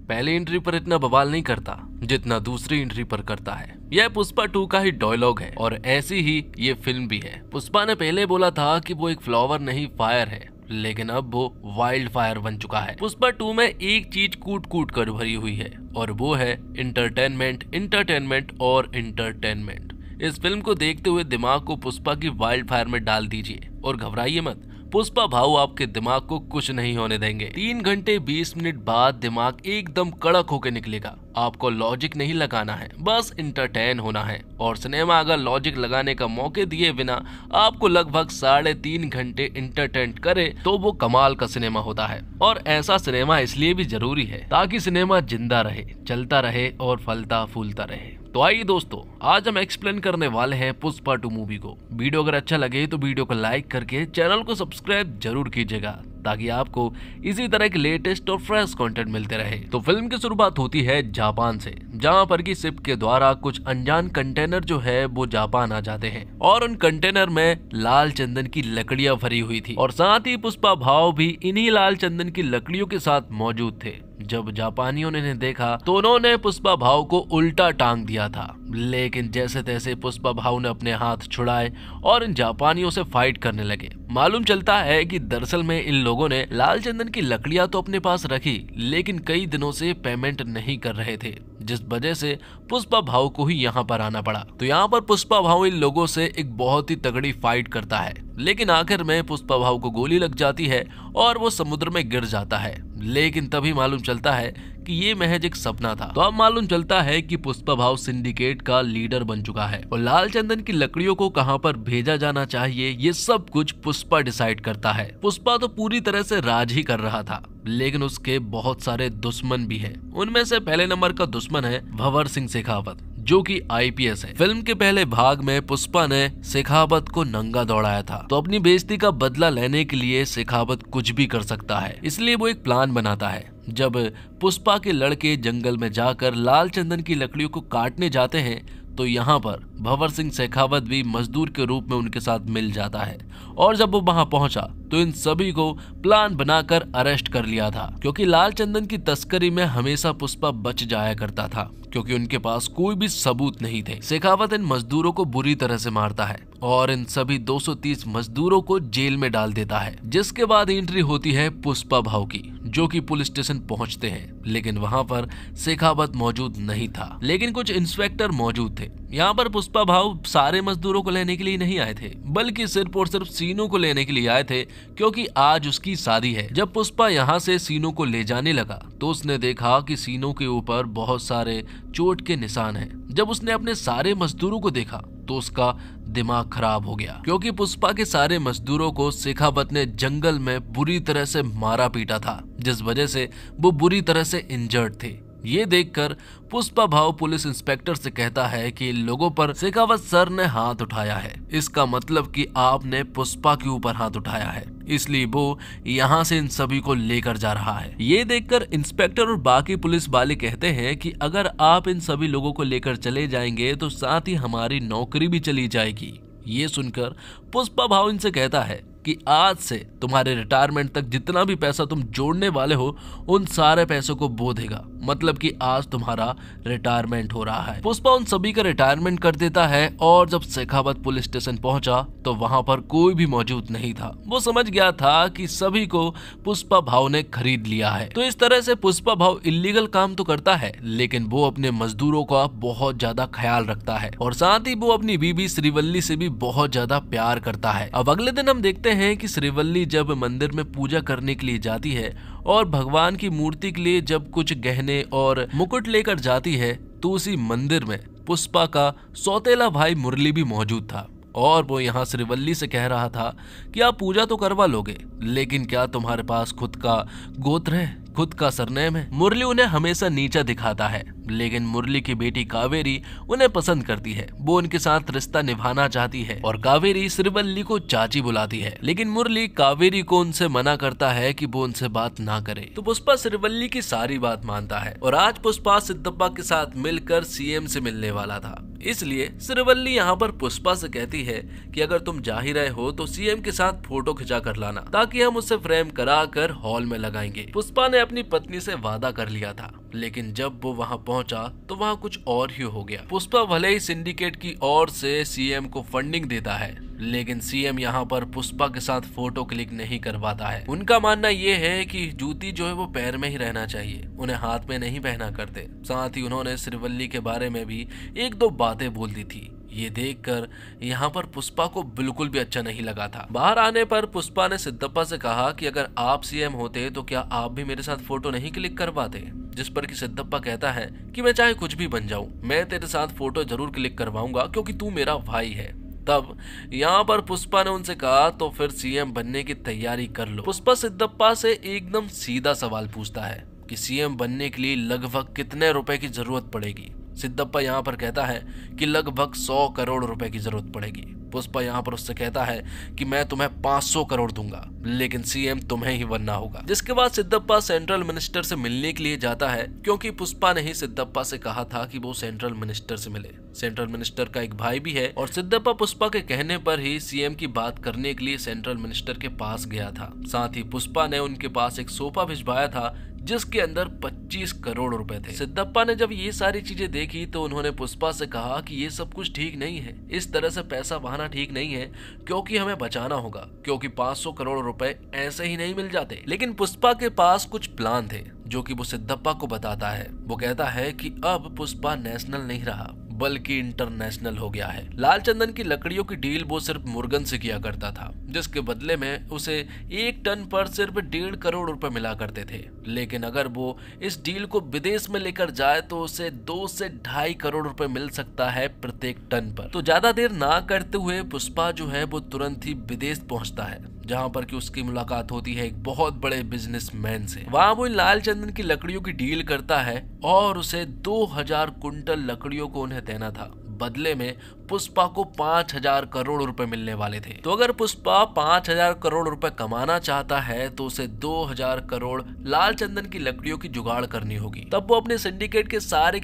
पहली एंट्री पर इतना बवाल नहीं करता जितना दूसरी एंट्री पर करता है। यह पुष्पा 2 का ही डायलॉग है और ऐसी ही ये फिल्म भी है। पुष्पा ने पहले बोला था कि वो एक फ्लावर नहीं फायर है, लेकिन अब वो वाइल्ड फायर बन चुका है। पुष्पा 2 में एक चीज कूट कूट कर भरी हुई है और वो है एंटरटेनमेंट, एंटरटेनमेंट और एंटरटेनमेंट। इस फिल्म को देखते हुए दिमाग को पुष्पा की वाइल्ड फायर में डाल दीजिए और घबराइए मत, पुष्पा भाऊ आपके दिमाग को कुछ नहीं होने देंगे। 3 घंटे 20 मिनट बाद दिमाग एकदम कड़क होकर निकलेगा। आपको लॉजिक नहीं लगाना है, बस इंटरटेन होना है। और सिनेमा अगर लॉजिक लगाने का मौके दिए बिना आपको लगभग 3.5 घंटे इंटरटेन करे तो वो कमाल का सिनेमा होता है। और ऐसा सिनेमा इसलिए भी जरूरी है ताकि सिनेमा जिंदा रहे, चलता रहे और फलता फूलता रहे। तो आइए दोस्तों, आज हम एक्सप्लेन करने वाले हैं पुष्पा 2 मूवी को। वीडियो अगर अच्छा लगे तो वीडियो को लाइक करके चैनल को सब्सक्राइब जरूर कीजिएगा ताकि आपको इसी तरह के लेटेस्ट और फ्रेश कंटेंट मिलते रहे। तो फिल्म की शुरुआत होती है जापान से, जहां पर की शिप के द्वारा कुछ अनजान कंटेनर जो है वो जापान आ जाते हैं और उन कंटेनर में लाल चंदन की लकड़ियां भरी हुई थी और साथ ही पुष्पा भाव भी इन्हीं लाल चंदन की लकड़ियों के साथ मौजूद थे। जब जापानियों ने इन्हें देखा तो उन्होंने पुष्पा भाव को उल्टा टांग दिया था, लेकिन जैसे तैसे पुष्पा भाव ने अपने हाथ छुड़ाए और इन जापानियों से फाइट करने लगे। मालूम चलता है कि दरअसल में इन लोगों ने लाल चंदन की लकड़ियां तो अपने पास रखी, लेकिन कई दिनों से पेमेंट नहीं कर रहे थे, जिस वजह से पुष्पा भाव को ही यहाँ पर आना पड़ा। तो यहाँ पर पुष्पा भाव इन लोगों से एक बहुत ही तगड़ी फाइट करता है, लेकिन आखिर में पुष्पा भाव को गोली लग जाती है और वो समुद्र में गिर जाता है। लेकिन तभी मालूम चलता है कि ये महज एक सपना था। तो अब मालूम चलता है कि पुष्पा भाव सिंडिकेट का लीडर बन चुका है और लाल चंदन की लकड़ियों को कहां पर भेजा जाना चाहिए ये सब कुछ पुष्पा डिसाइड करता है। पुष्पा तो पूरी तरह से राज ही कर रहा था, लेकिन उसके बहुत सारे दुश्मन भी हैं। उनमें से पहले नंबर का दुश्मन है भंवर सिंह शेखावत, जो कि IPS है। फिल्म के पहले भाग में पुष्पा ने शेखावत को नंगा दौड़ाया था, तो अपनी बेइज्जती का बदला लेने के लिए शेखावत कुछ भी कर सकता है, इसलिए वो एक प्लान बनाता है। जब पुष्पा के लड़के जंगल में जाकर लाल चंदन की लकड़ियों को काटने जाते हैं तो यहाँ पर भंवर सिंह शेखावत भी मजदूर के रूप में उनके साथ मिल जाता है और जब वो वहां पहुंचा तो इन सभी को प्लान बनाकर अरेस्ट कर लिया था, क्योंकि लाल चंदन की तस्करी में हमेशा पुष्पा बच जाया करता था क्योंकि उनके पास कोई भी सबूत नहीं थे। शेखावत इन मजदूरों को बुरी तरह से मारता है और इन सभी 230 मजदूरों को जेल में डाल देता है, जिसके बाद एंट्री होती है पुष्पा भाव की, जो कि पुलिस स्टेशन पहुंचते हैं। लेकिन वहां पर शेखावत मौजूद नहीं था, लेकिन कुछ इंस्पेक्टर मौजूद थे। यहाँ पर पुष्पा भाव सारे मजदूरों को लेने के लिए नहीं आए थे, बल्कि सिर्फ और सिर्फ सीनू को लेने के लिए आए थे, क्योंकि आज उसकी शादी है। जब पुष्पा यहाँ से सीनू को ले जाने लगा तो उसने देखा कि सीनू के ऊपर बहुत सारे चोट के निशान हैं। जब उसने अपने सारे मजदूरों को देखा तो उसका दिमाग खराब हो गया, क्योंकि पुष्पा के सारे मजदूरों को शेखावत ने जंगल में बुरी तरह से मारा पीटा था, जिस वजह से वो बुरी तरह से इंजर्ड थे। ये देखकर पुष्पा भाव पुलिस इंस्पेक्टर से कहता है कि इन लोगों पर शेखावत सर ने हाथ उठाया है, इसका मतलब कि आपने पुष्पा के ऊपर हाथ उठाया है, इसलिए वो यहाँ से इन सभी को लेकर जा रहा है। ये देखकर इंस्पेक्टर और बाकी पुलिस वाले कहते हैं कि अगर आप इन सभी लोगों को लेकर चले जाएंगे तो साथ ही हमारी नौकरी भी चली जाएगी। ये सुनकर पुष्पा भाव इनसे कहता है कि आज से तुम्हारे रिटायरमेंट तक जितना भी पैसा तुम जोड़ने वाले हो उन सारे पैसों को वो देगा, मतलब कि आज तुम्हारा रिटायरमेंट हो रहा है। पुष्पा उन सभी का रिटायरमेंट कर देता है और जब शेखावत पुलिस स्टेशन पहुंचा तो वहां पर कोई भी मौजूद नहीं था। वो समझ गया था कि सभी को पुष्पा भाव ने खरीद लिया है। तो इस तरह से पुष्पा भाव इलीगल काम तो करता है, लेकिन वो अपने मजदूरों का बहुत ज्यादा ख्याल रखता है और साथ ही वो अपनी बीबी श्रीवल्ली से भी बहुत ज्यादा प्यार करता है। अब अगले दिन हम देखते हैं कि श्रीवल्ली जब मंदिर में पूजा करने के लिए जाती है और भगवान की मूर्ति के लिए जब कुछ गहने और मुकुट लेकर जाती है तो उसी मंदिर में पुष्पा का सौतेला भाई मुरली भी मौजूद था और वो यहाँ श्रीवल्ली से कह रहा था कि आप पूजा तो करवा लोगे, लेकिन क्या तुम्हारे पास खुद का गोत्र है, खुद का सरनेम है? मुरली उन्हें हमेशा नीचा दिखाता है, लेकिन मुरली की बेटी कावेरी उन्हें पसंद करती है। वो उनके साथ रिश्ता निभाना चाहती है और कावेरी श्रीवल्ली को चाची बुलाती है, लेकिन मुरली कावेरी को उनसे मना करता है कि वो उनसे बात ना करे। तो पुष्पा श्रीवल्ली की सारी बात मानता है और आज पुष्पा सिद्धप्पा के साथ मिलकर CM से मिलने वाला था, इसलिए श्रीवल्ली यहाँ पर पुष्पा से कहती है कि अगर तुम जा ही रहे हो तो CM के साथ फोटो खिंचा कर लाना ताकि हम उसे फ्रेम करा कर हॉल में लगाएंगे। पुष्पा ने अपनी पत्नी से वादा कर लिया था, लेकिन जब वो वहां पहुंचा तो वहां कुछ और ही हो गया। पुष्पा भले ही सिंडिकेट की ओर से सीएम को फंडिंग देता है, लेकिन सीएम यहाँ पर पुष्पा के साथ फोटो क्लिक नहीं करवाता है। उनका मानना ये है कि जूती जो है वो पैर में ही रहना चाहिए, उन्हें हाथ में नहीं पहना करते। साथ ही उन्होंने श्रीवल्ली के बारे में भी एक दो बातें बोल दी थी। ये देखकर यहाँ पर पुष्पा को बिल्कुल भी अच्छा नहीं लगा था। बाहर आने पर पुष्पा ने सिद्धप्पा से कहा कि अगर आप सीएम होते तो क्या आप भी मेरे साथ फोटो नहीं क्लिक करवाते, जिस पर कि सिद्धप्पा कहता है कि मैं चाहे कुछ भी बन जाऊं, मैं तेरे साथ फोटो जरूर क्लिक करवाऊंगा क्योंकि तू मेरा भाई है। तब यहाँ पर पुष्पा ने उनसे कहा तो फिर सीएम बनने की तैयारी कर लो। पुष्पा सिद्धप्पा से एकदम सीधा सवाल पूछता है कि सीएम बनने के लिए लगभग कितने रुपए की जरूरत पड़ेगी। सिद्धप्पा यहाँ पर कहता है कि लगभग 100 करोड़ रुपए की जरूरत पड़ेगी। पुष्पा यहाँ पर उससे कहता है कि मैं तुम्हें 500 करोड़ दूंगा, लेकिन सीएम तुम्हें ही बनना होगा। जिसके बाद सिद्धप्पा सेंट्रल मिनिस्टर से मिलने के लिए जाता है, क्योंकि पुष्पा ने ही सिद्धप्पा से कहा था कि वो सेंट्रल मिनिस्टर से मिले। सेंट्रल मिनिस्टर का एक भाई भी है और सिद्धप्पा पुष्पा के कहने पर ही सीएम की बात करने के लिए सेंट्रल मिनिस्टर के पास गया था। साथ ही पुष्पा ने उनके पास एक सोफा भिजवाया था जिसके अंदर 25 करोड़ रुपए थे। सिद्धप्पा ने जब ये सारी चीजें देखी तो उन्होंने पुष्पा से कहा कि ये सब कुछ ठीक नहीं है, इस तरह से पैसा बहाना ठीक नहीं है, क्योंकि हमें बचाना होगा, क्योंकि 500 करोड़ रुपए ऐसे ही नहीं मिल जाते। लेकिन पुष्पा के पास कुछ प्लान थे जो कि वो सिद्धप्पा को बताता है। वो कहता है कि अब पुष्पा नेशनल नहीं रहा बल्कि इंटरनेशनल हो गया है। लाल चंदन की लकड़ियों की डील वो सिर्फ मुर्गन से किया करता था, जिसके बदले में उसे 1 टन पर सिर्फ 1.5 करोड़ रुपए मिला करते थे। लेकिन अगर वो इस डील को विदेश में लेकर जाए तो उसे 2 से 2.5 करोड़ रुपए मिल सकता है प्रत्येक टन पर। तो ज्यादा देर ना करते हुए पुष्पा जो है वो तुरंत ही विदेश पहुंचता है, जहां पर कि उसकी मुलाकात होती है एक बहुत बड़े बिजनेसमैन से। वहां वो लाल चंदन की लकड़ियों की डील करता है और उसे 2000 कुंटल लकड़ियों को उन्हें देना था। बदले में पुष्पा को 5000 करोड़ रुपए मिलने वाले थे। तो अगर पुष्पा 5000 करोड़ रुपए कमाना चाहता है तो उसे 2000 करोड़ लाल चंदन की लकड़ियों की जुगाड़ करनी होगी। तब वो अपने सिंडिकेट के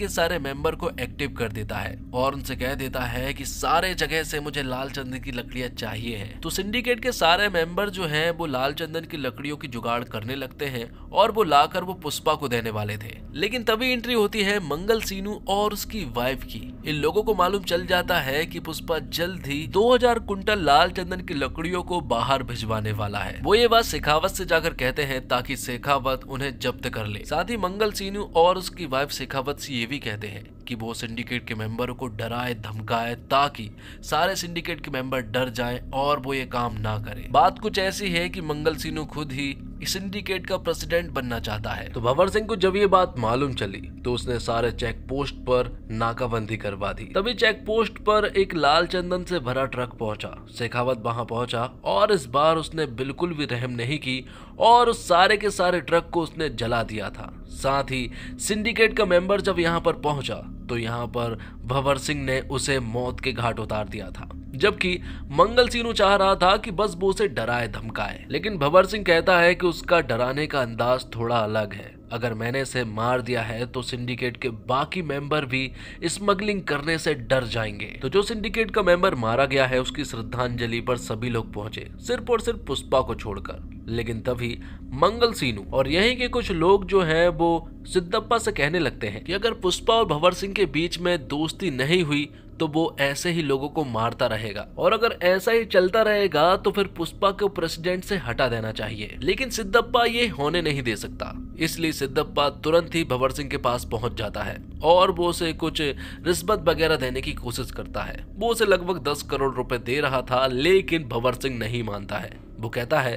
सारे मेंबर को एक्टिव कर देता है और उनसे कह देता है कि सारे जगह से मुझे लाल चंदन की लकड़ियां चाहिए हैं। तो सिंडिकेट के सारे मेंबर जो हैं वो लाल चंदन की लकड़ियों की जुगाड़ करने लगते हैं और वो लाकर वो पुष्पा को देने वाले थे। लेकिन तभी एंट्री होती है मंगल सीनू और उसकी वाइफ की। इन लोगों को मालूम चल जाता है कि पुष्पा जल्द ही 2000 कुंटल लाल चंदन की लकड़ियों को बाहर भिजवाने वाला है। वो ये बात शेखावत से जाकर कहते हैं ताकि शेखावत उन्हें जब्त कर ले। साथ ही मंगल सीनू और उसकी वाइफ शेखावत से ये भी कहते हैं कि वो सिंडिकेट के मेंबरों को डराए धमकाए ताकि सारे सिंडिकेट के मेंबर डर जाएं और वो ये काम ना करें। बात कुछ ऐसी है कि मंगल सीनू खुद ही सिंडिकेट का प्रेसिडेंट बनना चाहता है। तो भंवर सिंह को जब ये बात मालूम चली तो उसने सारे चेक पोस्ट पर नाकाबंदी करवा दी। तभी चेक पोस्ट पर एक लाल चंदन से भरा ट्रक पहुंचा। शेखावत वहां पहुंचा और इस बार उसने बिल्कुल भी रहम नहीं की और उस सारे के सारे ट्रक को उसने जला दिया था। साथ ही सिंडिकेट का मेंबर जब यहाँ पर पहुंचा तो यहाँ पर भंवर सिंह ने उसे मौत के घाट उतार दिया था, जबकि मंगल सीनू चाह रहा था कि बस वो उसे डराए धमकाए। लेकिन भंवर सिंह कहता है कि उसका डराने का अंदाज थोड़ा अलग है। अगर मैंने इसे मार दिया है तो सिंडिकेट के बाकी मेंबर भी स्मगलिंग करने से डर जाएंगे। तो जो सिंडिकेट का मेंबर मारा गया है उसकी श्रद्धांजलि पर सभी लोग पहुंचे, सिर्फ और सिर्फ पुष्पा को छोड़कर। लेकिन तभी मंगल सीनू और यहीं के कुछ लोग जो हैं वो सिद्धप्पा से कहने लगते हैं कि अगर पुष्पा और भंवर सिंह के बीच में दोस्ती नहीं हुई तो वो ऐसे ही लोगों को मारता रहेगा और अगर ऐसा ही चलता रहेगा तो फिर पुष्पा को प्रेसिडेंट से हटा देना चाहिए। लेकिन सिद्धप्पा ये होने नहीं दे सकता, इसलिए सिद्धप्पा तुरंत ही भंवर सिंह के पास पहुंच जाता है और वो उसे कुछ रिश्वत वगैरह देने की कोशिश करता है। वो उसे लगभग 10 करोड़ रुपए दे रहा था, लेकिन भंवर सिंह नहीं मानता है। वो कहता है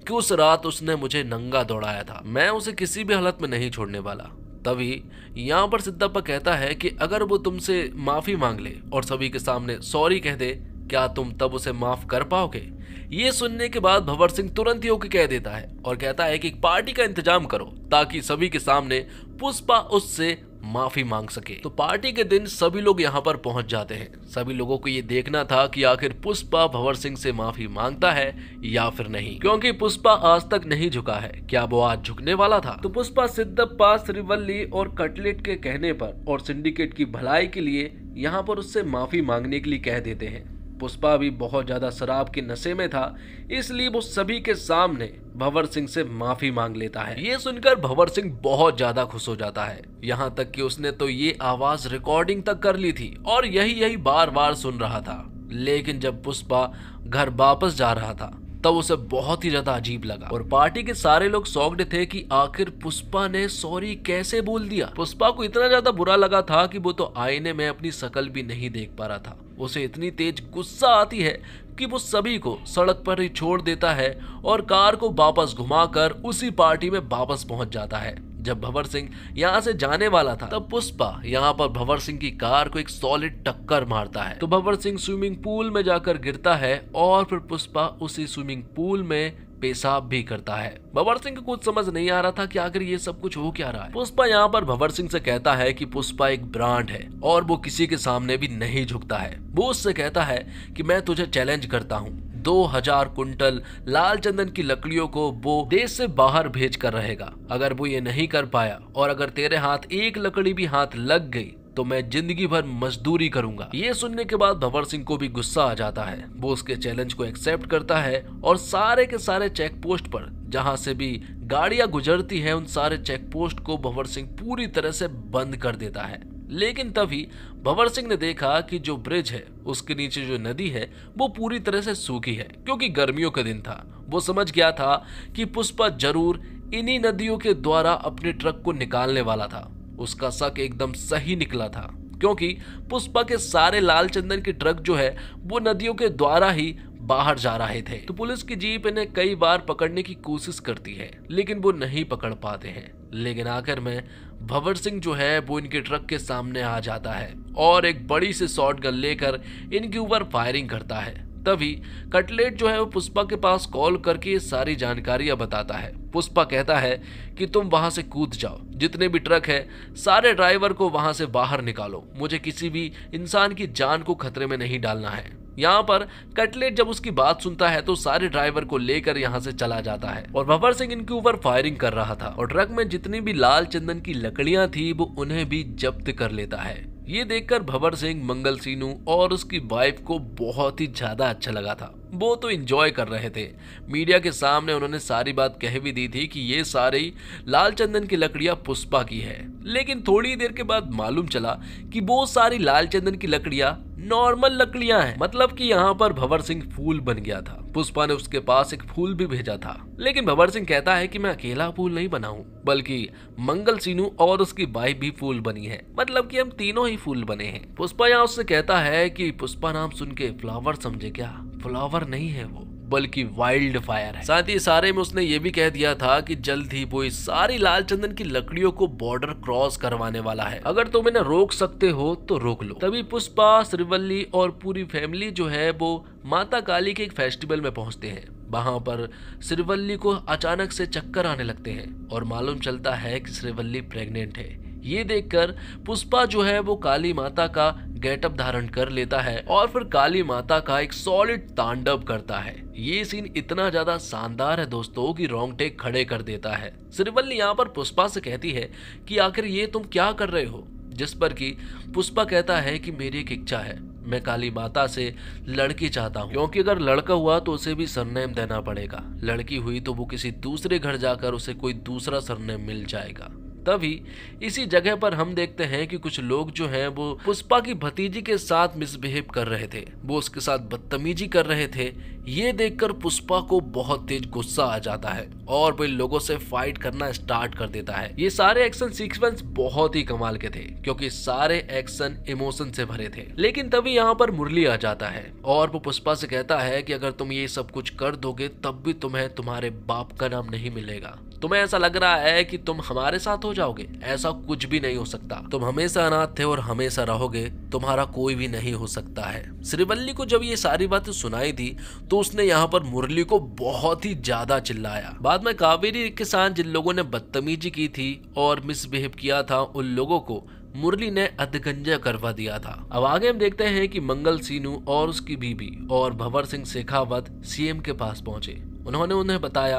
कि उस रात उसने मुझे नंगा दौड़ाया था, मैं उसे किसी भी हालत में नहीं छोड़ने वाला। तभी यहाँ पर सिद्धप्पा कहता है कि अगर वो तुमसे माफी मांग ले और सभी के सामने सॉरी कह दे, क्या तुम तब उसे माफ कर पाओगे? ये सुनने के बाद भंवर सिंह तुरंत ही ओके कह देता है और कहता है कि एक पार्टी का इंतजाम करो ताकि सभी के सामने पुष्पा उससे माफी मांग सके। तो पार्टी के दिन सभी लोग यहाँ पर पहुंच जाते हैं। सभी लोगों को ये देखना था कि आखिर पुष्पा भंवर सिंह से माफी मांगता है या फिर नहीं, क्योंकि पुष्पा आज तक नहीं झुका है। क्या वो आज झुकने वाला था? तो पुष्पा सिद्धप्पा, श्रीवल्ली और कटलेट के कहने पर और सिंडिकेट की भलाई के लिए यहाँ पर उससे माफी मांगने के लिए कह देते हैं। पुष्पा भी बहुत ज्यादा शराब के नशे में था, इसलिए वो सभी के सामने भंवर सिंह से माफी मांग लेता है। ये सुनकर भंवर सिंह बहुत ज्यादा खुश हो जाता है, यहाँ तक कि उसने तो ये आवाज रिकॉर्डिंग तक कर ली थी और यही बार बार सुन रहा था। लेकिन जब पुष्पा घर वापस जा रहा था तब उसे बहुत ही ज्यादा अजीब लगा और पार्टी के सारे लोग शॉक्ड थे कि आखिर पुष्पा ने सॉरी कैसे बोल दिया। पुष्पा को इतना ज्यादा बुरा लगा था कि वो तो आईने में अपनी शक्ल भी नहीं देख पा रहा था। उसे इतनी तेज गुस्सा आती है कि वो सभी को सड़क पर ही छोड़ देता है और कार को वापस घुमाकर उसी पार्टी में वापस पहुंच जाता है। जब भंवर सिंह यहाँ से जाने वाला था तब पुष्पा यहाँ पर भंवर सिंह की कार को एक सॉलिड टक्कर मारता है, तो भंवर सिंह स्विमिंग पूल में जाकर गिरता है और फिर पुष्पा उसी स्विमिंग पूल में पेशाब भी करता है। भंवर सिंह को कुछ समझ नहीं आ रहा था कि आखिर ये सब कुछ हो क्या रहा है। पुष्पा यहाँ पर भंवर सिंह से कहता है कि पुष्पा एक ब्रांड है और वो किसी के सामने भी नहीं झुकता है। वो उससे कहता है कि मैं तुझे चैलेंज करता हूँ, 2000 कुंटल लाल चंदन की लकड़ियों को वो देश से बाहर भेज कर रहेगा। अगर वो ये नहीं कर पाया और अगर तेरे हाथ एक लकड़ी भी हाथ लग गई तो मैं जिंदगी भर मजदूरी करूंगा। ये सुनने के बाद भंवर सिंह को भी गुस्सा आ जाता है। वो उसके चैलेंज को एक्सेप्ट करता है और सारे के सारे चेक पोस्ट पर जहां से भी गाड़ियां गुजरती हैं उन सारे चेक पोस्ट को भंवर सिंह पूरी तरह से बंद कर देता है। लेकिन तभी भंवर सिंह ने देखा कि जो ब्रिज है उसके नीचे जो नदी है वो पूरी तरह से सूखी है, क्योंकि गर्मियों का दिन था। वो समझ गया था कि पुष्पा जरूर इन्हीं नदियों के द्वारा अपने ट्रक को निकालने वाला था। उसका शक एकदम सही निकला था, क्योंकि पुष्पा के सारे लाल चंदन के ट्रक जो है वो नदियों के द्वारा ही बाहर जा रहे थे। तो पुलिस की जीप इन्हें कई बार पकड़ने की कोशिश करती है लेकिन वो नहीं पकड़ पाते हैं। लेकिन आखिर में भंवर सिंह जो है वो इनके ट्रक के सामने आ जाता है और एक बड़ी सी शॉट गन लेकर इनके ऊपर फायरिंग करता है। तभी कटलेट जो है वो पुष्पा के पास कॉल करके ये सारी जानकारियां बताता है। पुष्पा कहता है कि तुम वहां से कूद जाओ, जितने भी ट्रक है सारे ड्राइवर को वहां से बाहर निकालो, मुझे किसी भी इंसान की जान को खतरे में नहीं डालना है। यहाँ पर कटलेट जब उसकी बात सुनता है तो सारे ड्राइवर को लेकर यहाँ से चला जाता है और भंवर सिंह इनके ऊपर फायरिंग कर रहा था और ट्रक में जितनी भी लाल चंदन की लकड़ियां थी वो उन्हें भी जब्त कर लेता है। ये देखकर भंवर सिंह, मंगल सीनू और उसकी वाइफ को बहुत ही ज्यादा अच्छा लगा था। वो तो एंजॉय कर रहे थे। मीडिया के सामने उन्होंने सारी बात कह भी दी थी कि ये सारी लाल चंदन की लकड़ियां पुष्पा की है। लेकिन थोड़ी देर के बाद मालूम चला कि वो सारी लाल चंदन की लकड़ियां नॉर्मल लकड़ियां हैं, मतलब कि यहाँ पर भंवर सिंह फूल बन गया था। पुष्पा ने उसके पास एक फूल भी भेजा था, लेकिन भंवर सिंह कहता है कि मैं अकेला फूल नहीं बना हूँ, बल्कि मंगल सीनू और उसकी वाइफ भी फूल बनी है, मतलब कि हम तीनों ही फूल बने हैं। पुष्पा यहाँ उससे कहता है कि पुष्पा नाम सुन के फ्लावर समझे क्या? फ्लावर नहीं है वो, बल्कि वाइल्ड फायर है। साथ ही सारे में उसने ये भी कह दिया था कि जल्द ही वो इस सारी लाल चंदन की लकड़ियों को बॉर्डर क्रॉस करवाने वाला है। अगर तुम इन्हें रोक सकते हो तो रोक लो। तभी पुष्पा, श्रीवल्ली और पूरी फैमिली जो है वो माता काली के एक फेस्टिवल में पहुंचते हैं। वहां पर श्रीवल्ली को अचानक से चक्कर आने लगते हैं और मालूम चलता है कि श्रीवल्ली प्रेग्नेंट है। ये देखकर पुष्पा जो है वो काली माता का गेटअप धारण कर लेता है और फिर काली माता का एक सॉलिड तांडव करता है। ये सीन इतना ज्यादा शानदार है दोस्तों कि रोंगटे खड़े कर देता है। श्रीवल्ली यहाँ पर पुष्पा से कहती है कि आखिर ये तुम क्या कर रहे हो, जिस पर कि पुष्पा कहता है कि मेरी एक इच्छा है, मैं काली माता से लड़की चाहता हूँ, क्योंकि अगर लड़का हुआ तो उसे भी सरनेम देना पड़ेगा, लड़की हुई तो वो किसी दूसरे घर जाकर उसे कोई दूसरा सरनेम मिल जाएगा। तभी इसी जगह पर हम देखते हैं कि कुछ लोग जो हैं वो पुष्पा की भतीजी के साथ मिसबिहेव कर रहे थे, वो उसके साथ बदतमीजी कर रहे थे। ये देखकर पुष्पा को बहुत तेज गुस्सा आ जाता है और वो लोगों से फाइट करना स्टार्ट कर देता है। ये सारे एक्शन सीक्वेंस बहुत ही कमाल के थे, क्योंकि सारे एक्शन इमोशन से भरे थे। लेकिन तभी यहाँ पर मुरली आ जाता है और वो पुष्पा से कहता है कि अगर तुम ये सब कुछ कर दोगे तब भी तुम्हें तुम्हारे बाप का नाम नहीं मिलेगा। तुम्हें ऐसा लग रहा है कि तुम हमारे साथ हो जाओगे, ऐसा कुछ भी नहीं हो सकता। तुम हमेशा अनाथ थे और हमेशा रहोगे, तुम्हारा कोई भी नहीं हो सकता है। श्रीवल्ली को जब ये सारी बातें सुनाई थी तो उसने यहाँ पर मुरली को बहुत ही ज्यादा चिल्लाया। बाद में कावेरी के साथ जिन लोगों ने बदतमीजी की थी और मिसबिहेव किया था उन लोगों को मुरली ने अधगंजा करवा दिया था। अब आगे हम देखते हैं कि मंगल सीनू और उसकी बीबी और भंवर सिंह शेखावत सीएम के पास पहुंचे। उन्होंने उन्हें बताया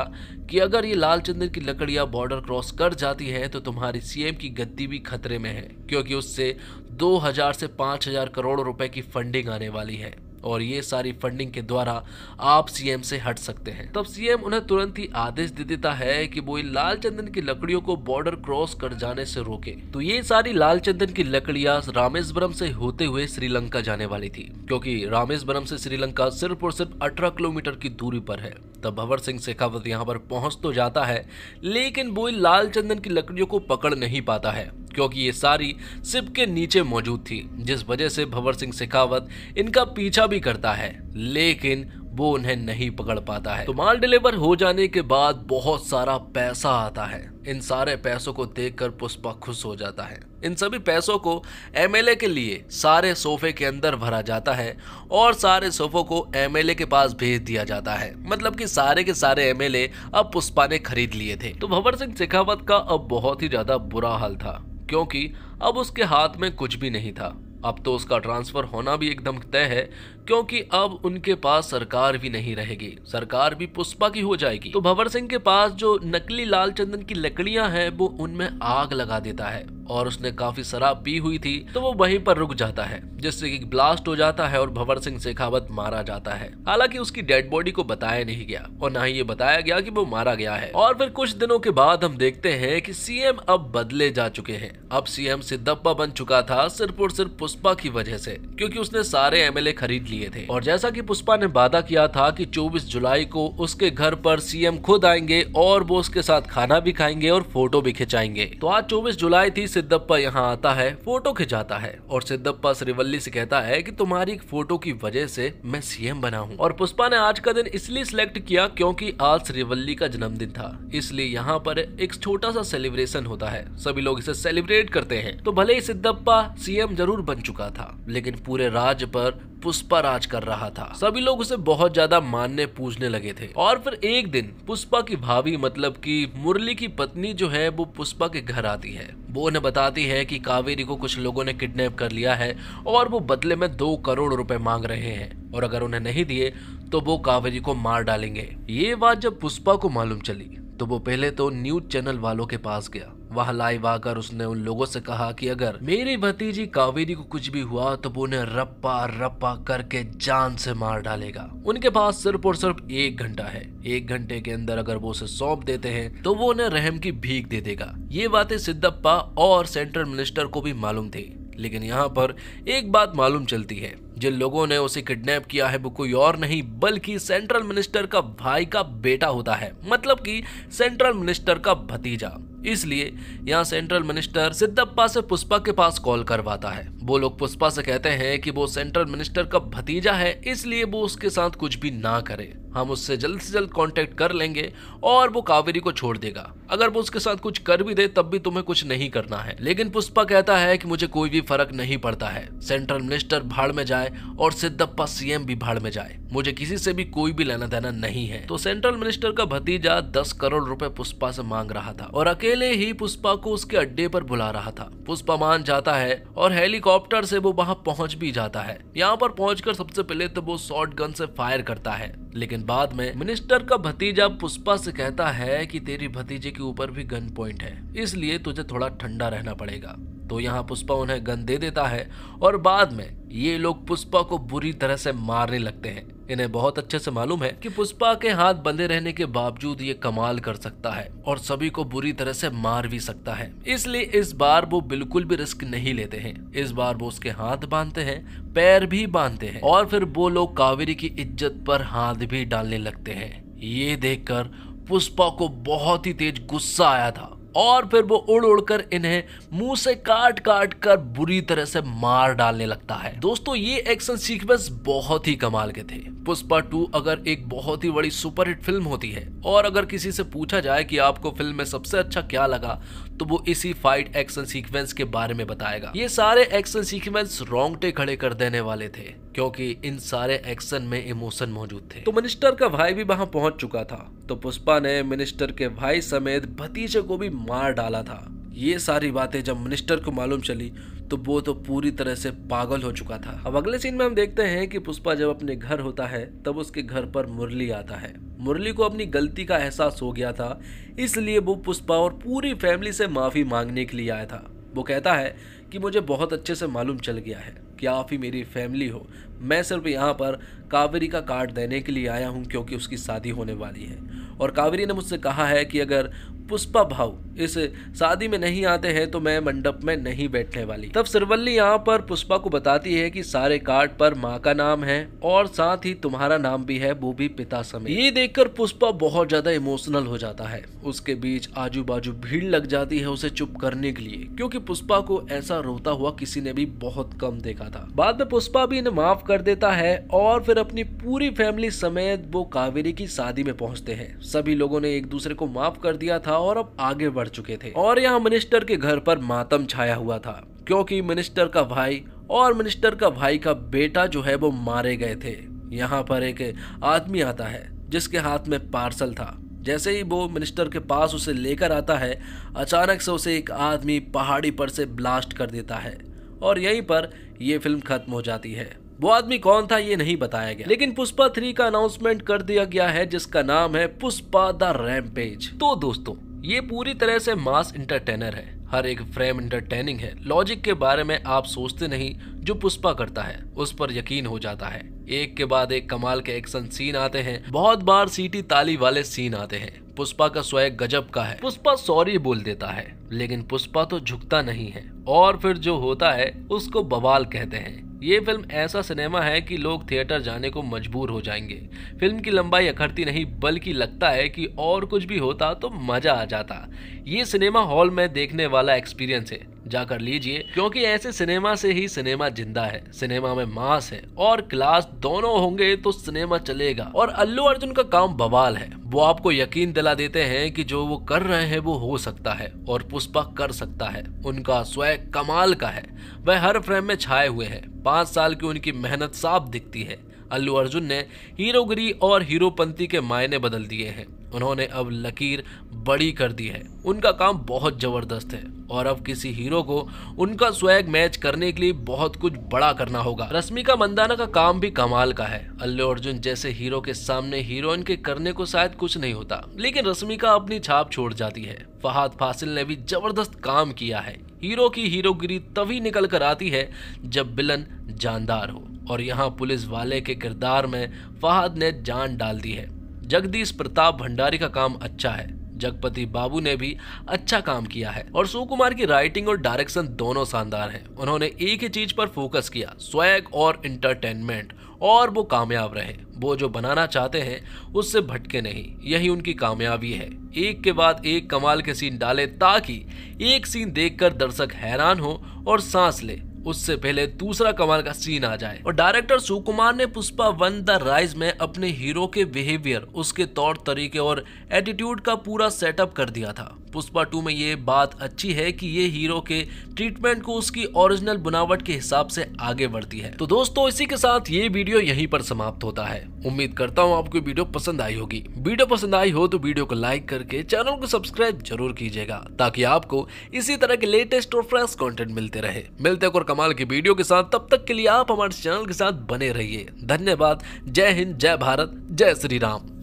कि अगर ये लाल चंदन की लकड़ियां बॉर्डर क्रॉस कर जाती है तो तुम्हारी सीएम की गद्दी भी खतरे में है, क्योंकि उससे 2000 से 5000 करोड़ रुपए की फंडिंग आने वाली है। और ये सारी फंडिंग के द्वारा आप सीएम से हट सकते हैं। तब सीएम उन्हें तुरंत ही आदेश दे देता है कि वो लाल चंदन की लकड़ियों को बॉर्डर क्रॉस कर जाने से रोके। तो ये सारी लाल चंदन की लकड़ियां रामेश्वरम से होते हुए श्रीलंका जाने वाली थी, क्योंकि रामेश्वरम से श्रीलंका सिर्फ और सिर्फ 18 किलोमीटर की दूरी पर है। तब भंवर सिंह शेखावत यहाँ पर पहुंच तो जाता है, लेकिन वो लाल चंदन की लकड़ियों को पकड़ नहीं पाता है, क्योंकि ये सारी शिप के नीचे मौजूद थी, जिस वजह से भंवर सिंह शेखावत इनका पीछा भी करता है, लेकिन वो उन्हें नहीं पकड़ पाता है। तो माल डिलीवर हो जाने के बाद बहुत सारा पैसा आता है। इन सारे पैसों को देखकर पुष्पा खुश हो जाता है। इन सभी पैसों को एमएलए के लिए सारे सोफे के अंदर भरा जाता है और सारे सोफों को एमएलए के पास भेज दिया जाता है। मतलब कि सारे के सारे एमएलए अब पुष्पा ने खरीद लिए थे। तो भंवर सिंह शेखावत का अब बहुत ही ज्यादा बुरा हाल था, क्योंकि अब उसके हाथ में कुछ भी नहीं था। अब तो उसका ट्रांसफर होना भी एकदम तय है, क्योंकि अब उनके पास सरकार भी नहीं रहेगी, सरकार भी पुष्पा की हो जाएगी। तो भंवर सिंह के पास जो नकली लाल चंदन की लकड़ियां हैं वो उनमें आग लगा देता है, और उसने काफी शराब पी हुई थी तो वो वहीं पर रुक जाता है, जिससे कि ब्लास्ट हो जाता है और भंवर सिंह शेखावत मारा जाता है। हालांकि उसकी डेड बॉडी को बताया नहीं गया और ना ही ये बताया गया कि वो मारा गया है। और फिर कुछ दिनों के बाद हम देखते हैं कि सीएम अब बदले जा चुके हैं। अब सीएम सिद्धप्पा बन चुका था सिर्फ और सिर्फ पुष्पा की वजह से, क्योंकि उसने सारे एमएलए खरीद लिए थे। और जैसा कि पुष्पा ने वादा किया था कि 24 जुलाई को उसके घर पर सीएम खुद आएंगे और वो उसके साथ खाना भी खाएंगे और फोटो भी खिंचाएंगे। तो आज 24 जुलाई थी, सिद्धप्पा यहाँ आता है, फोटो खिंचाता है और सिद्धप्पा श्रीवल्ली से कहता है कि तुम्हारी एक फोटो की वजह से मैं सीएम बना हूँ। और पुष्पा ने आज का दिन इसलिए सिलेक्ट किया क्योंकि आज श्रीवल्ली का जन्मदिन था, इसलिए यहाँ पर एक छोटा सा सेलिब्रेशन होता है, सभी लोग इसे सेलिब्रेट करते हैं। तो भले ही सिद्धप्पा सीएम जरूर बन चुका था, लेकिन पूरे राज्य पर पुष्पा राज कर रहा था। सभी लोग उसे बहुत ज्यादा मानने पूजने लगे थे। और फिर एक दिन पुष्पा की भाभी मतलब कि मुरली की पत्नी जो है वो पुष्पा के घर आती है। वो उन्हें बताती है कि कावेरी को कुछ लोगों ने किडनैप कर लिया है और वो बदले में 2 करोड़ रुपए मांग रहे हैं, और अगर उन्हें नहीं दिए तो वो कावेरी को मार डालेंगे। ये बात जब पुष्पा को मालूम चली तो वो पहले तो न्यूज चैनल वालों के पास गया। वहां लाइव आकर उसने उन लोगों से कहा कि अगर मेरी भतीजी कावेरी को कुछ भी हुआ तो वो उन्हें रप्पा रप्पा करके जान से मार डालेगा। उनके पास सिर्फ और सिर्फ 1 घंटा है, 1 घंटे के अंदर अगर वो उसे सौंप देते हैं तो वो उन्हें रहम की भीख दे देगा। ये बातें सिद्धप्पा और सेंट्रल मिनिस्टर को भी मालूम थी, लेकिन यहाँ पर एक बात मालूम चलती है, जिन लोगों ने उसे किडनैप किया है वो कोई और नहीं बल्कि सेंट्रल मिनिस्टर का भाई का बेटा होता है, मतलब कि सेंट्रल मिनिस्टर का भतीजा। इसलिए यहाँ सेंट्रल मिनिस्टर सिद्धप्पा से पुष्पा के पास कॉल करवाता है। वो लोग पुष्पा से कहते हैं कि वो सेंट्रल मिनिस्टर का भतीजा है, इसलिए वो उसके साथ कुछ भी ना करे, हम उससे जल्द से जल्द कांटेक्ट कर लेंगे और वो कावेरी को छोड़ देगा। अगर वो उसके साथ कुछ कर भी दे तब भी तुम्हें कुछ नहीं करना है। लेकिन पुष्पा कहता है कि मुझे कोई भी फर्क नहीं पड़ता है, सेंट्रल मिनिस्टर भाड़ में जाए और सिद्धप्पा सीएम भी भाड़ में जाए, मुझे किसी से भी कोई भी लेना देना नहीं है। तो सेंट्रल मिनिस्टर का भतीजा 10 करोड़ रुपए पुष्पा से मांग रहा था और अकेले ही पुष्पा को उसके अड्डे पर बुला रहा था। पुष्पा मान जाता है और हेलीकॉप्टर से वो वहां पहुंच भी जाता है। यहाँ पर पहुंचकर सबसे पहले तो वो शॉर्ट गन से फायर करता है, लेकिन बाद में मिनिस्टर का भतीजा पुष्पा से कहता है कि तेरी भतीजे के ऊपर भी गन पॉइंट है, इसलिए तुझे थोड़ा ठंडा रहना पड़ेगा। तो यहाँ पुष्पा उन्हें गन दे देता है और बाद में ये लोग पुष्पा को बुरी तरह से मारने लगते हैं। इन्हें बहुत अच्छे से मालूम है कि पुष्पा के हाथ बंधे रहने के बावजूद ये कमाल कर सकता है और सभी को बुरी तरह से मार भी सकता है, इसलिए इस बार वो बिल्कुल भी रिस्क नहीं लेते हैं। इस बार वो उसके हाथ बांधते हैं, पैर भी बांधते हैं और फिर वो लोग कावेरी की इज्जत पर हाथ भी डालने लगते हैं। ये देखकर पुष्पा को बहुत ही तेज गुस्सा आया था और फिर वो उड़ उड़कर इन्हें मुंह से काट काट कर बुरी तरह से मार डालने लगता है। दोस्तों ये एक्शन सीक्वेंस बहुत ही कमाल के थे। पुष्पा 2 अगर एक बहुत ही बड़ी सुपरहिट फिल्म होती है और अगर किसी से पूछा जाए कि आपको फिल्म में सबसे अच्छा क्या लगा तो वो इसी फाइट एक्शन सीक्वेंस के बारे में बताएगा। ये सारे एक्शन सीक्वेंस रोंगटे खड़े कर देने वाले थे क्योंकि इन सारे एक्शन में इमोशन मौजूद थे। तो मिनिस्टर का भाई भी वहां पहुंच चुका था, तो पुष्पा ने मिनिस्टर के भाई समेत भतीजे को भी मार डाला था। ये सारी बातें जब मिनिस्टर को मालूम चली तो वो तो पूरी तरह से पागल हो चुका था। अब अगले सीन में हम देखते हैं कि पुष्पा जब अपने घर होता है तब उसके घर पर मुरली आता है। मुरली को अपनी गलती का एहसास हो गया था, इसलिए वो पुष्पा और पूरी फैमिली से माफी मांगने के लिए आया था। वो कहता है कि मुझे बहुत अच्छे से मालूम चल गया है कि आप ही मेरी फैमिली हो। मैं सिर्फ यहाँ पर कावेरी का कार्ड देने के लिए आया हूँ क्योंकि उसकी शादी होने वाली है और कावेरी ने मुझसे कहा है कि अगर पुष्पा भाऊ इस शादी में नहीं आते हैं तो मैं मंडप में नहीं बैठने वाली। तब श्रीवल्ली यहाँ पर पुष्पा को बताती है कि सारे कार्ड पर माँ का नाम है और साथ ही तुम्हारा नाम भी है, वो भी पिता समेत। ये देखकर पुष्पा बहुत ज्यादा इमोशनल हो जाता है। उसके बीच आजू बाजू भीड़ लग जाती है उसे चुप करने के लिए, क्योंकि पुष्पा को ऐसा रोता हुआ किसी ने भी बहुत कम देखा था। बाद में पुष्पा भी इन्हें माफ कर देता है और फिर अपनी पूरी फैमिली समेत वो कावेरी की शादी में पहुंचते हैं। सभी लोगों ने एक दूसरे को माफ कर दिया था और अब आगे बढ़ चुके थे और यहाँ मिनिस्टर के घर पर मातम छाया हुआ था, क्योंकि मिनिस्टर का भाई और मिनिस्टर का भाई का बेटा जो है वो मारे गए थे। यहाँ पर एक आदमी आता है जिसके हाथ में पार्सल था। जैसे ही वो मिनिस्टर के पास उसे लेकर आता है, अचानक से उसे एक आदमी पहाड़ी पर से ब्लास्ट कर देता है और यहीं पर यह फिल्म खत्म हो जाती है। वो आदमी कौन था ये नहीं बताया गया, लेकिन पुष्पा 3 का अनाउंसमेंट कर दिया गया है जिसका नाम है पुष्पा द रैम्पेज। तो दोस्तों ये पूरी तरह से मास इंटरटेनर है, हर एक फ्रेम इंटरटेनिंग है। लॉजिक के बारे में आप सोचते नहीं, जो पुष्पा करता है उस पर यकीन हो जाता है। एक के बाद एक कमाल के एक्शन सीन आते हैं, बहुत बार सीटी ताली वाले सीन आते हैं। पुष्पा का स्वैग गजब का है। पुष्पा सॉरी बोल देता है लेकिन पुष्पा तो झुकता नहीं है और फिर जो होता है उसको बवाल कहते हैं। ये फिल्म ऐसा सिनेमा है कि लोग थिएटर जाने को मजबूर हो जाएंगे। फिल्म की लंबाई अखरती नहीं, बल्कि लगता है कि और कुछ भी होता तो मजा आ जाता। ये सिनेमा हॉल में देखने वाला एक्सपीरियंस है, जाकर लीजिए, क्योंकि ऐसे सिनेमा से ही सिनेमा जिंदा है। सिनेमा में मास है और क्लास दोनों होंगे तो सिनेमा चलेगा। और अल्लू अर्जुन का काम बवाल है, वो आपको यकीन दिला देते हैं कि जो वो कर रहे हैं वो हो सकता है और पुष्पा कर सकता है। उनका स्वैग कमाल का है, वह हर फ्रेम में छाए हुए हैं। 5 साल की उनकी मेहनत साफ दिखती है। अल्लू अर्जुन ने हीरोगिरी और हीरोपंती के मायने बदल दिए हैं। उन्होंने अब लकीर बड़ी कर दी है। उनका काम बहुत जबरदस्त है और अब किसी हीरो को उनका स्वैग मैच करने के लिए बहुत कुछ बड़ा करना होगा। रश्मिका मंदाना का काम भी कमाल का है। अल्लू अर्जुन जैसे हीरो के सामने हीरोइन के करने को शायद कुछ नहीं होता, लेकिन रश्मिका अपनी छाप छोड़ जाती है। फहद फासिल ने भी जबरदस्त काम किया है। हीरो की हीरोगिरी तभी निकल कर आती है जब विलन जानदार हो, और यहाँ पुलिस वाले के किरदार में फहद ने जान डाल दी है। जगदीश प्रताप भंडारी का काम अच्छा है। जगपति बाबू ने भी अच्छा काम किया है और सुकुमार की राइटिंग और डायरेक्शन दोनों शानदार हैं। उन्होंने एक ही चीज पर फोकस किया, स्वैग और इंटरटेनमेंट, और वो कामयाब रहे। वो जो बनाना चाहते हैं उससे भटके नहीं, यही उनकी कामयाबी है। एक के बाद एक कमाल के सीन डाले ताकि एक सीन देखकर दर्शक हैरान हो और सांस ले, उससे पहले दूसरा कमाल का सीन आ जाए। और डायरेक्टर सुकुमार ने पुष्पा 1 द राइज में अपने हीरो के बिहेवियर, उसके तौर तरीके और एटीट्यूड का पूरा सेटअप कर दिया था। पुष्पा 2 में ये बात अच्छी है कि ये हीरो के ट्रीटमेंट को उसकी ओरिजिनल बनावट के हिसाब से आगे बढ़ती है। तो दोस्तों इसी के साथ ये वीडियो यहीं पर समाप्त होता है। उम्मीद करता हूँ आपको वीडियो पसंद आई होगी। वीडियो पसंद आई हो तो वीडियो को लाइक करके चैनल को सब्सक्राइब जरूर कीजिएगा, ताकि आपको इसी तरह के लेटेस्ट और फ्रेश कंटेंट मिलते रहे। मिलते हैं और कमाल की वीडियो के साथ, तब तक के लिए आप हमारे चैनल के साथ बने रहिए। धन्यवाद। जय हिंद, जय भारत, जय श्री राम।